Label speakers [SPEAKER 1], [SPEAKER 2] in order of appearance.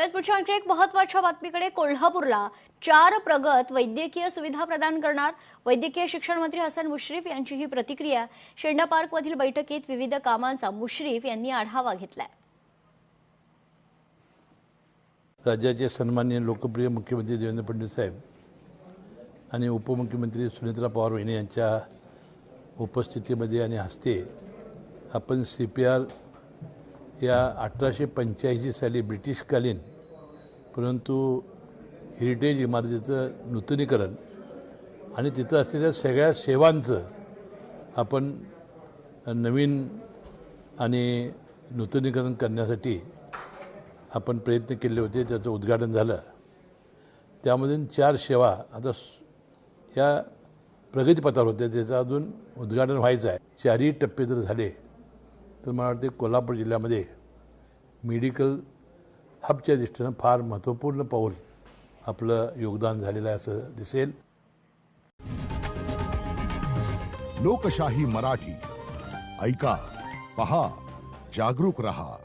[SPEAKER 1] पुढच्या आणखी एक महत्त्वाच्या बातमीकडे. कोल्हापूरला 4 प्रगत वैद्यकीय सुविधा प्रदान करणार वैद्यकीय शिक्षण मंत्री हसन मुश्रीफ यांची ही प्रतिक्रिया. शेंडा पार्कमधील बैठकीत विविध कामांचा मुश्रीफ यांनी आढावा घेतलाय.
[SPEAKER 2] राज्याचे सन्माननीय लोकप्रिय मुख्यमंत्री देवेंद्र फडणवीस साहेब आणि उपमुख्यमंत्री सुनेत्रा पवार वहिनी यांच्या उपस्थितीमध्ये आणि हस्ते आपण CPR या 1885 साली ब्रिटिशकालीन परंतु हेरिटेज इमारतीचं नूतनीकरण आणि तिथं असलेल्या सगळ्या सेवांचं आपण नवीन आणि नूतनीकरण करण्यासाठी आपण प्रयत्न केले होते. त्याचं उद्घाटन झालं. त्यामधून 4 सेवा आता या प्रगतीपथावर होत्या. त्याचं अजून उद्घाटन व्हायचं आहे. 4ही टप्पे जर झाले तर मला वाटते कोल्हापूर जिल्ह्यामध्ये मेडिकल हबच्या दृष्टीनं फार महत्त्वपूर्ण पाऊल आपलं योगदान झालेलं आहे असं दिसेल.
[SPEAKER 3] लोकशाही मराठी ऐका, पहा, जागरूक रहा.